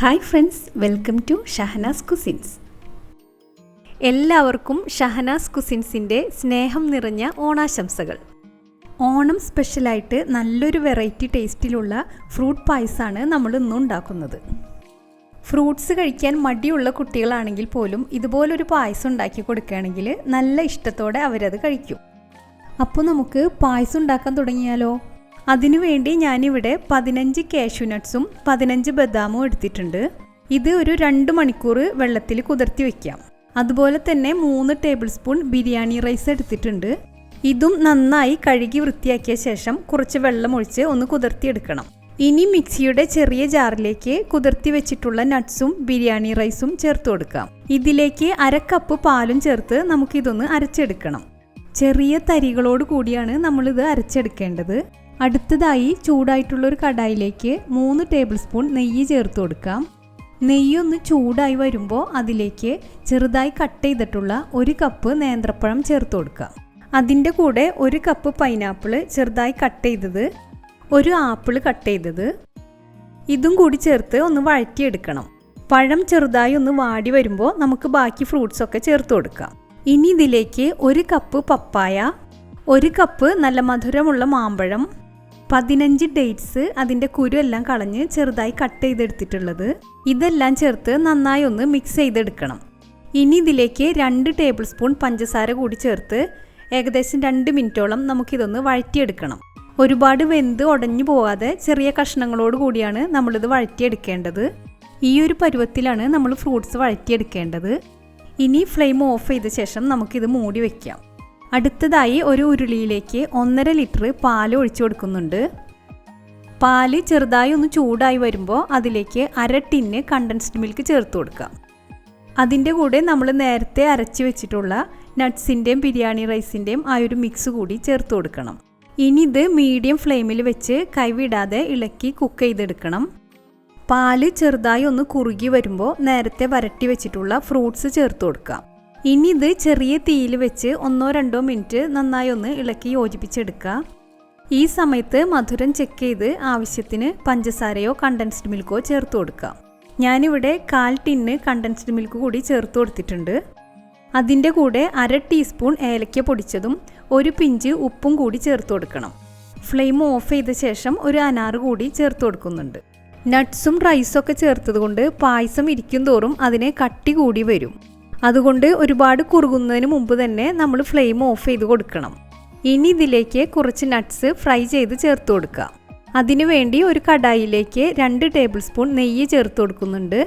Hi friends, welcome to Shahnaz cousins. എല്ലാവർക്കും ഷഹനാസ് കുസിൻസിൻ്റെ സ്നേഹം നിറഞ്ഞ ഓണാശംസകൾ. ഓണം സ്പെഷ്യലായിട്ട് നല്ലൊരു വെറൈറ്റി ടേസ്റ്റിലുള്ള ഫ്രൂട്ട് പായസമാണ് നമ്മൾ ഇന്നും ഉണ്ടാക്കുന്നത്. ഫ്രൂട്ട്സ് കഴിക്കാൻ മടിയുള്ള കുട്ടികളാണെങ്കിൽ പോലും ഇതുപോലൊരു പായസം ഉണ്ടാക്കി കൊടുക്കുകയാണെങ്കിൽ നല്ല ഇഷ്ടത്തോടെ അവരത് കഴിക്കും. അപ്പോൾ നമുക്ക് പായസം ഉണ്ടാക്കാൻ തുടങ്ങിയാലോ? അതിനുവേണ്ടി ഞാനിവിടെ 15 കാഷ്യൂ നട്ട്സും 15 ബദാമും എടുത്തിട്ടുണ്ട്. ഇത് ഒരു 2 മണിക്കൂർ വെള്ളത്തിൽ കുതിർത്തി വയ്ക്കാം. അതുപോലെ തന്നെ 3 ടേബിൾ സ്പൂൺ ബിരിയാണി റൈസ് എടുത്തിട്ടുണ്ട്. ഇതും നന്നായി കഴുകി വൃത്തിയാക്കിയ ശേഷം കുറച്ച് വെള്ളം ഒഴിച്ച് ഒന്ന് കുതിർത്തിയെടുക്കണം. ഇനി മിക്സിയുടെ ചെറിയ ജാറിലേക്ക് കുതിർത്തി വെച്ചിട്ടുള്ള നട്ട്സും ബിരിയാണി റൈസും ചേർത്ത് കൊടുക്കാം. ഇതിലേക്ക് 1/2 കപ്പ് പാലും ചേർത്ത് നമുക്കിതൊന്ന് അരച്ചെടുക്കണം. ചെറിയ തരികളോട് കൂടിയാണ് നമ്മളിത് അരച്ചെടുക്കേണ്ടത്. അടുത്തതായി ചൂടായിട്ടുള്ളൊരു കടായിലേക്ക് 3 ടേബിൾ സ്പൂൺ നെയ്യ് ചേർത്ത് കൊടുക്കാം. നെയ്യൊന്ന് ചൂടായി വരുമ്പോൾ അതിലേക്ക് ചെറുതായി കട്ട് ചെയ്തിട്ടുള്ള 1 കപ്പ് നേന്ത്രപ്പഴം ചേർത്ത് കൊടുക്കാം. അതിൻ്റെ കൂടെ 1 കപ്പ് പൈനാപ്പിൾ ചെറുതായി കട്ട് ചെയ്തത്, 1 ആപ്പിൾ കട്ട് ചെയ്തത്, ഇതും കൂടി ചേർത്ത് ഒന്ന് വഴറ്റിയെടുക്കണം. പഴം ചെറുതായി ഒന്ന് വാടി വരുമ്പോൾ നമുക്ക് ബാക്കി ഫ്രൂട്ട്സൊക്കെ ചേർത്ത് കൊടുക്കാം. ഇനി ഇതിലേക്ക് 1 കപ്പ് പപ്പായ, 1 കപ്പ് നല്ല മധുരമുള്ള മാമ്പഴം, 15 ഡേറ്റ്സ് അതിൻ്റെ കുരു എല്ലാം കളഞ്ഞ് ചെറുതായി കട്ട് ചെയ്തെടുത്തിട്ടുള്ളത്, ഇതെല്ലാം ചേർത്ത് നന്നായി ഒന്ന് മിക്സ് ചെയ്തെടുക്കണം. ഇനി ഇതിലേക്ക് 2 ടേബിൾ സ്പൂൺ പഞ്ചസാര കൂടി ചേർത്ത് ഏകദേശം 2 മിനിറ്റോളം നമുക്കിതൊന്ന് വഴറ്റിയെടുക്കണം. ഒരുപാട് വെന്ത് ഉടഞ്ഞു പോകാതെ ചെറിയ കഷ്ണങ്ങളോട് കൂടിയാണ് നമ്മളിത് വഴറ്റിയെടുക്കേണ്ടത്. ഈ ഒരു പരുവത്തിലാണ് നമ്മൾ ഫ്രൂട്ട്സ് വഴറ്റിയെടുക്കേണ്ടത്. ഇനി ഫ്ലെയിം ഓഫ് ചെയ്ത ശേഷം നമുക്കിത് മൂടി വയ്ക്കാം. അടുത്തതായി ഒരു ഉരുളിയിലേക്ക് 1.5 ലിറ്റർ പാൽ ഒഴിച്ചു കൊടുക്കുന്നുണ്ട്. പാല് ചെറുതായി ഒന്ന് ചൂടായി വരുമ്പോൾ അതിലേക്ക് 1/2 ടിന്ന് കണ്ടൻസ്ഡ് മിൽക്ക് ചേർത്ത് കൊടുക്കാം. അതിൻ്റെ കൂടെ നമ്മൾ നേരത്തെ അരച്ച് വെച്ചിട്ടുള്ള നട്ട്സിൻ്റെയും ബിരിയാണി റൈസിൻ്റെയും ആ ഒരു മിക്സ് കൂടി ചേർത്ത് കൊടുക്കണം. ഇനി ഇത് മീഡിയം ഫ്ലെയിമിൽ വെച്ച് കൈവിടാതെ ഇളക്കി കുക്ക് ചെയ്തെടുക്കണം. പാല് ചെറുതായി ഒന്ന് കുറുകി വരുമ്പോൾ നേരത്തെ വരട്ടി വെച്ചിട്ടുള്ള ഫ്രൂട്ട്സ് ചേർത്ത് കൊടുക്കാം. ഇനി ഇത് ചെറിയ തീയിൽ വെച്ച് 1-2 മിനിറ്റ് നന്നായി ഒന്ന് ഇളക്കി യോജിപ്പിച്ചെടുക്കുക. ഈ സമയത്ത് മധുരം ചെക്ക് ചെയ്ത് ആവശ്യത്തിന് പഞ്ചസാരയോ കണ്ടൻസ്ഡ് മിൽക്കോ ചേർത്ത് കൊടുക്കാം. ഞാനിവിടെ 1/4 ടിന്ന് കണ്ടൻസ്ഡ് മിൽക്ക് കൂടി ചേർത്ത് കൊടുത്തിട്ടുണ്ട്. അതിൻ്റെ കൂടെ 1/2 ടീസ്പൂൺ ഏലക്ക പൊടിച്ചതും 1 പിഞ്ച് ഉപ്പും കൂടി ചേർത്ത് കൊടുക്കണം. ഫ്ലെയിം ഓഫ് ചെയ്ത ശേഷം ഒരു അനാറ് കൂടി ചേർത്ത് കൊടുക്കുന്നുണ്ട്. നട്ട്സും റൈസൊക്കെ ചേർത്തത് കൊണ്ട് പായസം ഇരിക്കും തോറും അതിന് കട്ടി കൂടി വരും. അതുകൊണ്ട് ഒരുപാട് കുറുകുന്നതിന് മുമ്പ് തന്നെ നമ്മൾ ഫ്ലെയിം ഓഫ് ചെയ്ത് കൊടുക്കണം. ഇനി ഇതിലേക്ക് കുറച്ച് നട്ട്സ് ഫ്രൈ ചെയ്ത് ചേർത്ത് കൊടുക്കുക. അതിനുവേണ്ടി ഒരു കടായിലേക്ക് 2 ടേബിൾ സ്പൂൺ നെയ്യ് ചേർത്ത് കൊടുക്കുന്നുണ്ട്.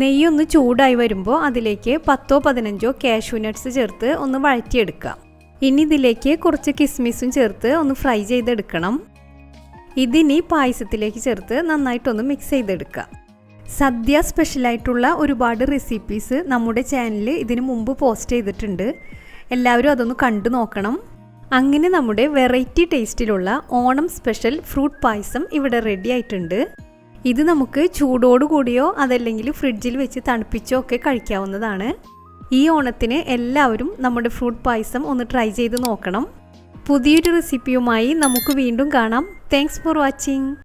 നെയ്യ് ഒന്ന് ചൂടായി വരുമ്പോൾ അതിലേക്ക് 10-15 കാഷ്യൂ നട്ട്സ് ചേർത്ത് ഒന്ന് വഴറ്റിയെടുക്കുക. ഇനി ഇതിലേക്ക് കുറച്ച് കിസ്മിസും ചേർത്ത് ഒന്ന് ഫ്രൈ ചെയ്തെടുക്കണം. ഇതിനി പായസത്തിലേക്ക് ചേർത്ത് നന്നായിട്ടൊന്ന് മിക്സ് ചെയ്തെടുക്കുക. സദ്യ സ്പെഷ്യലായിട്ടുള്ള ഒരുപാട് റെസിപ്പീസ് നമ്മുടെ ചാനലിൽ ഇതിനു മുമ്പ് പോസ്റ്റ് ചെയ്തിട്ടുണ്ട്. എല്ലാവരും അതൊന്ന് കണ്ടു നോക്കണം. അങ്ങനെ നമ്മുടെ വെറൈറ്റി ടേസ്റ്റിലുള്ള ഓണം സ്പെഷ്യൽ ഫ്രൂട്ട് പായസം ഇവിടെ റെഡി ആയിട്ടുണ്ട്. ഇത് നമുക്ക് ചൂടോട് കൂടിയോ അതല്ലെങ്കിൽ ഫ്രിഡ്ജിൽ വെച്ച് തണുപ്പിച്ചോ ഒക്കെ കഴിക്കാവുന്നതാണ്. ഈ ഓണത്തിന് എല്ലാവരും നമ്മുടെ ഫ്രൂട്ട് പായസം ഒന്ന് ട്രൈ ചെയ്ത് നോക്കണം. പുതിയൊരു റെസിപ്പിയുമായി നമുക്ക് വീണ്ടും കാണാം. Thanks for watching.